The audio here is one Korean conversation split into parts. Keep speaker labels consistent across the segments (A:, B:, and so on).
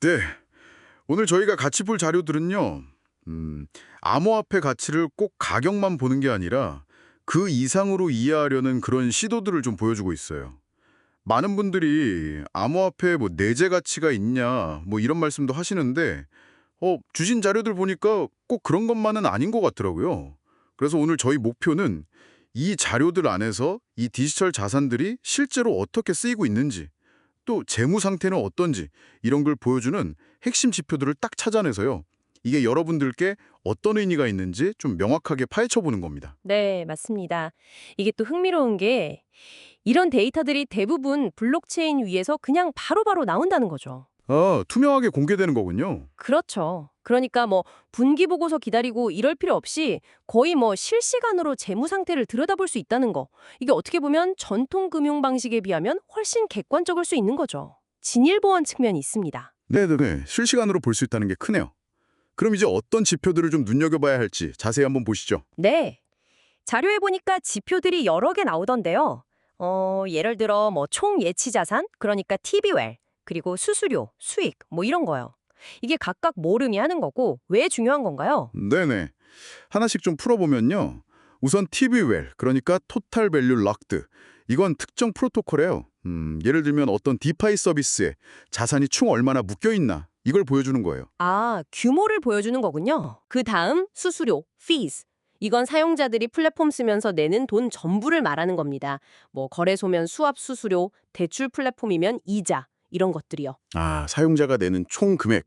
A: 네, 오늘 저희가 같이 볼 자료들은요, 암호화폐 가치를 꼭 가격만 보는 게 아니라 그 이상으로 이해하려는 그런 시도들을 좀 보여주고 있어요. 많은 분들이 암호화폐에 뭐 내재 가치가 있냐, 뭐 이런 말씀도 하시는데, 주신 자료들 보니까 꼭 그런 것만은 아닌 것 같더라고요. 그래서 오늘 저희 목표는 이 자료들 안에서 이 디지털 자산들이 실제로 어떻게 쓰이고 있는지, 또 재무 상태는 어떤지 이런 걸 보여주는 핵심 지표들을 딱 찾아내서요. 이게 여러분들께 어떤 의미가 있는지 좀 명확하게 파헤쳐 보는 겁니다.
B: 네, 맞습니다. 이게 또 흥미로운 게 이런 데이터들이 대부분 블록체인 위에서 그냥 바로바로 나온다는 거죠.
A: 투명하게 공개되는 거군요.
B: 그렇죠. 그러니까 뭐 분기 보고서 기다리고 이럴 필요 없이 거의 뭐 실시간으로 재무 상태를 들여다볼 수 있다는 거. 이게 어떻게 보면 전통 금융 방식에 비하면 훨씬 객관적일 수 있는 거죠. 진일 보완 측면이 있습니다.
A: 네네네. 실시간으로 볼 수 있다는 게 크네요. 그럼 이제 어떤 지표들을 좀 눈여겨봐야 할지 자세히 한번 보시죠.
B: 네. 자료에 보니까 지표들이 여러 개 나오던데요. 예를 들어 뭐 총 예치 자산, 그러니까 TV웰, 그리고 수수료, 수익, 뭐 이런 거요. 이게 각각 뭘 의미하는 거고 왜 중요한 건가요?
A: 네네. 하나씩 좀 풀어보면요. 우선 TV웰, 그러니까 토탈 밸류 락드. 이건 특정 프로토콜이에요. 예를 들면 어떤 디파이 서비스에 자산이 총 얼마나 묶여있나 이걸 보여주는 거예요.
B: 아, 규모를 보여주는 거군요. 그 다음 수수료, fees. 이건 사용자들이 플랫폼 쓰면서 내는 돈 전부를 말하는 겁니다. 뭐 거래소면 수압 수수료, 대출 플랫폼이면 이자, 이런 것들이요.
A: 아, 사용자가 내는 총 금액.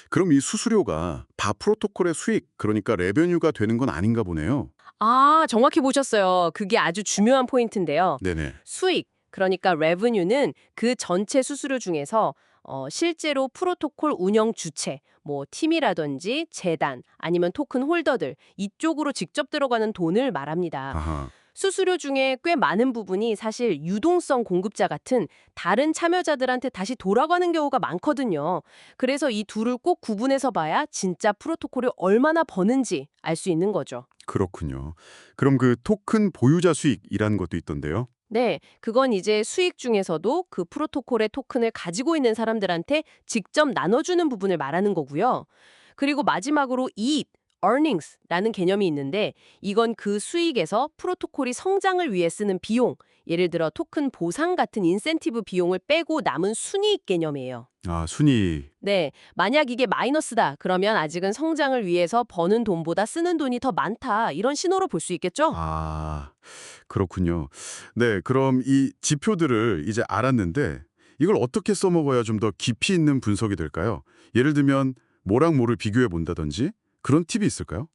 A: 그럼 이 수수료가 다 프로토콜의 수익, 그러니까 레베뉴가 되는 건 아닌가 보네요.
B: 아, 정확히 보셨어요. 그게 아주 중요한 포인트인데요.
A: 네네.
B: 수익, 그러니까 revenue는 그 전체 수수료 중에서 실제로 프로토콜 운영 주체, 뭐 팀이라든지 재단, 아니면 토큰 홀더들 이쪽으로 직접 들어가는 돈을 말합니다.
A: 아하.
B: 수수료 중에 꽤 많은 부분이 사실 유동성 공급자 같은 다른 참여자들한테 다시 돌아가는 경우가 많거든요. 그래서 이 둘을 꼭 구분해서 봐야 진짜 프로토콜이 얼마나 버는지 알 수 있는 거죠.
A: 그렇군요. 그럼 그 토큰 보유자 수익이라는 것도 있던데요.
B: 네, 그건 이제 수익 중에서도 그 프로토콜의 토큰을 가지고 있는 사람들한테 직접 나눠주는 부분을 말하는 거고요. 그리고 마지막으로 이익, earnings라는 개념이 있는데 이건 그 수익에서 프로토콜이 성장을 위해 쓰는 비용, 예를 들어 토큰 보상 같은 인센티브 비용을 빼고 남은 순이익 개념이에요.
A: 아, 순위.
B: 네, 만약 이게 마이너스다, 그러면 아직은 성장을 위해서 버는 돈보다 쓰는 돈이 더 많다, 이런 신호로 볼 수 있겠죠?
A: 아, 그렇군요. 네, 그럼 이 지표들을 이제 알았는데 이걸 어떻게 써먹어야 좀 더 깊이 있는 분석이 될까요? 예를 들면 뭐랑 뭐를 비교해 본다든지 그런 팁이 있을까요?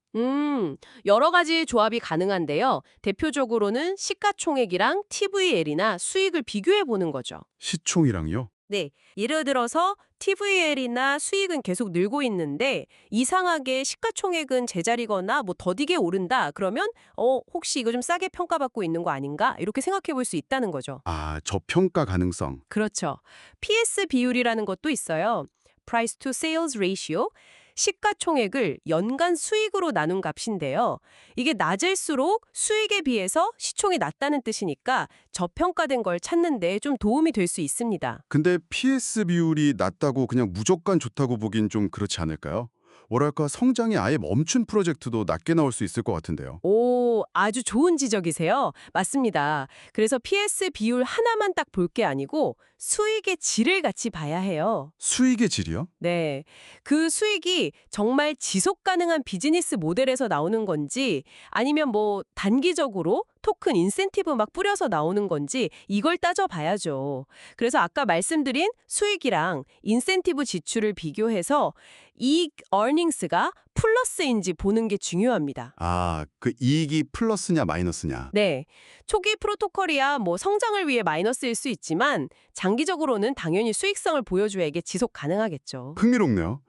B: 여러 가지 조합이 가능한데요. 대표적으로는 시가총액이랑 TVL이나 수익을 비교해 보는 거죠.
A: 시총이랑요?
B: 네, 예를 들어서 TVL이나 수익은 계속 늘고 있는데 이상하게 시가총액은 제자리거나 뭐 더디게 오른다. 그러면 혹시 이거 좀 싸게 평가받고 있는 거 아닌가? 이렇게 생각해 볼 수 있다는 거죠.
A: 아, 저평가 가능성.
B: 그렇죠. PS 비율이라는 것도 있어요. Price to Sales Ratio. 시가총액을 연간 수익으로 나눈 값인데요. 이게 낮을수록 수익에 비해서 시총이 낮다는 뜻이니까 저평가된 걸 찾는 데 좀 도움이 될 수 있습니다.
A: 근데 PS 비율이 낮다고 그냥 무조건 좋다고 보긴 좀 그렇지 않을까요? 뭐랄까 성장이 아예 멈춘 프로젝트도 낮게 나올 수 있을 것 같은데요.
B: 오, 아주 좋은 지적이세요. 맞습니다. 그래서 PS 비율 하나만 딱 볼 게 아니고 수익의 질을 같이 봐야 해요.
A: 수익의 질이요?
B: 네. 그 수익이 정말 지속 가능한 비즈니스 모델에서 나오는 건지 아니면 뭐 단기적으로 토큰 인센티브 막 뿌려서 나오는 건지 이걸 따져봐야죠. 그래서 아까 말씀드린 수익이랑 인센티브 지출을 비교해서 이익 earnings가 플러스인지 보는 게 중요합니다.
A: 아, 그 이익이 플러스냐 마이너스냐.
B: 네. 초기 프로토콜이야 뭐 성장을 위해 마이너스일 수 있지만 장기적으로는 당연히 수익성을 보여줘야 이게 지속 가능하겠죠.
A: 흥미롭네요.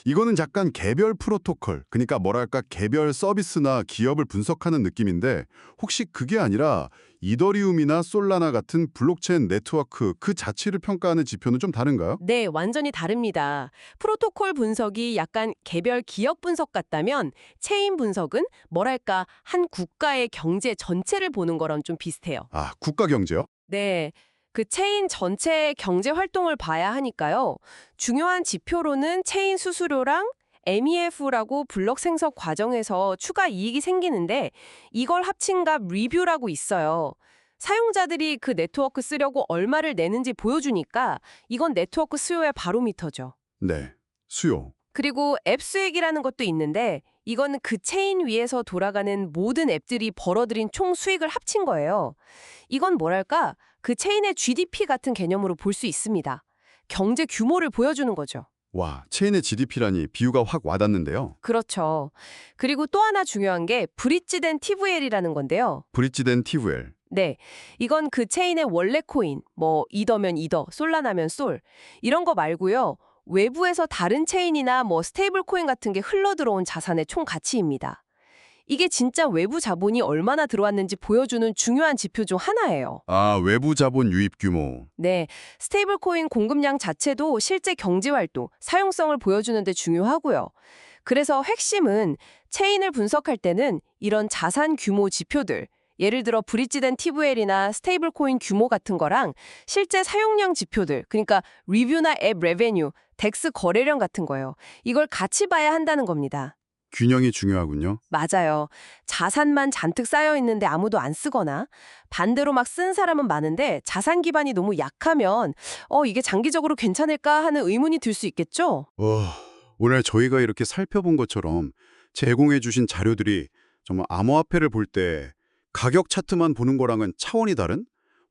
A: 이거는 약간 개별 프로토콜, 그러니까 뭐랄까 개별 서비스나 기업을 분석하는 느낌인데 혹시 그게 아니라 이더리움이나 솔라나 같은 블록체인 네트워크 그 자체를 평가하는 지표는 좀 다른가요?
B: 네, 완전히 다릅니다. 프로토콜 분석이 약간 개별 기업 분석 같다면 체인 분석은 뭐랄까 한 국가의 경제 전체를 보는 거랑 좀 비슷해요.
A: 아, 국가 경제요?
B: 네. 그 체인 전체의 경제 활동을 봐야 하니까요. 중요한 지표로는 체인 수수료랑 MEF라고 블록 생성 과정에서 추가 이익이 생기는데 이걸 합친 값 리뷰라고 있어요. 사용자들이 그 네트워크 쓰려고 얼마를 내는지 보여주니까 이건 네트워크 수요의 바로미터죠.
A: 네, 수요.
B: 그리고 앱 수익이라는 것도 있는데 이건 그 체인 위에서 돌아가는 모든 앱들이 벌어들인 총 수익을 합친 거예요. 이건 뭐랄까 그 체인의 GDP 같은 개념으로 볼 수 있습니다. 경제 규모를 보여주는 거죠.
A: 와, 체인의 GDP라니 비유가 확 와닿는데요.
B: 그렇죠. 그리고 또 하나 중요한 게 브릿지된 TVL이라는 건데요.
A: 브릿지된 TVL.
B: 네, 이건 그 체인의 원래 코인, 뭐 이더면 이더, 솔라나면 솔 이런 거 말고요. 외부에서 다른 체인이나 뭐 스테이블 코인 같은 게 흘러들어온 자산의 총 가치입니다. 이게 진짜 외부 자본이 얼마나 들어왔는지 보여주는 중요한 지표 중 하나예요.
A: 아, 외부 자본 유입 규모.
B: 네, 스테이블 코인 공급량 자체도 실제 경제 활동, 사용성을 보여주는 데 중요하고요. 그래서 핵심은 체인을 분석할 때는 이런 자산 규모 지표들, 예를 들어 브릿지된 TVL이나 스테이블 코인 규모 같은 거랑 실제 사용량 지표들, 그러니까 리뷰나 앱 레베뉴, 덱스 거래량 같은 거예요. 이걸 같이 봐야 한다는 겁니다.
A: 균형이 중요하군요.
B: 맞아요. 자산만 잔뜩 쌓여 있는데 아무도 안 쓰거나 반대로 막 쓴 사람은 많은데 자산 기반이 너무 약하면 이게 장기적으로 괜찮을까 하는 의문이 들 수 있겠죠?
A: 오늘 저희가 이렇게 살펴본 것처럼 제공해 주신 자료들이 정말 암호화폐를 볼 때 가격 차트만 보는 거랑은 차원이 다른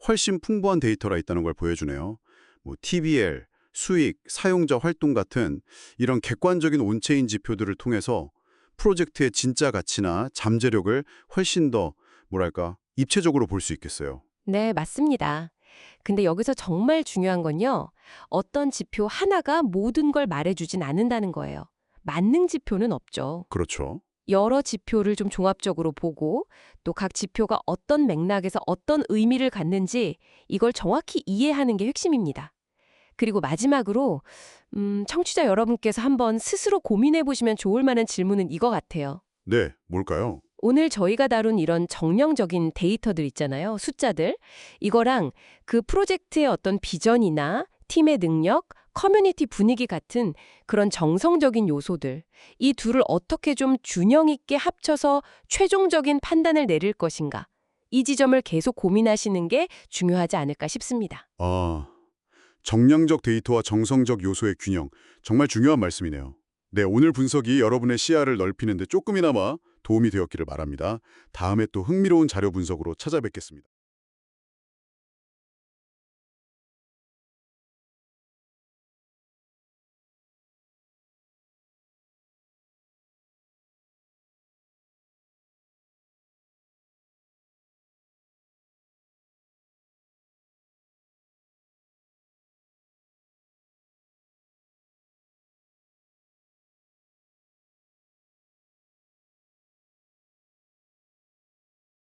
A: 훨씬 풍부한 데이터가 있다는 걸 보여주네요. 뭐 TVL, 수익, 사용자 활동 같은 이런 객관적인 온체인 지표들을 통해서 프로젝트의 진짜 가치나 잠재력을 훨씬 더 입체적으로 볼 수 있겠어요.
B: 네, 맞습니다. 근데 여기서 정말 중요한 건요. 어떤 지표 하나가 모든 걸 말해주진 않는다는 거예요. 만능 지표는 없죠.
A: 그렇죠.
B: 여러 지표를 좀 종합적으로 보고 또 각 지표가 어떤 맥락에서 어떤 의미를 갖는지 이걸 정확히 이해하는 게 핵심입니다. 그리고 마지막으로 청취자 여러분께서 한번 스스로 고민해 보시면 좋을 만한 질문은 이거 같아요.
A: 네, 뭘까요?
B: 오늘 저희가 다룬 이런 정량적인 데이터들 있잖아요. 숫자들. 이거랑 그 프로젝트의 어떤 비전이나 팀의 능력, 커뮤니티 분위기 같은 그런 정성적인 요소들. 이 둘을 어떻게 좀 균형 있게 합쳐서 최종적인 판단을 내릴 것인가. 이 지점을 계속 고민하시는 게 중요하지 않을까 싶습니다.
A: 정량적 데이터와 정성적 요소의 균형, 정말 중요한 말씀이네요. 네, 오늘 분석이 여러분의 시야를 넓히는 데 조금이나마 도움이 되었기를 바랍니다. 다음에 또 흥미로운 자료 분석으로 찾아뵙겠습니다.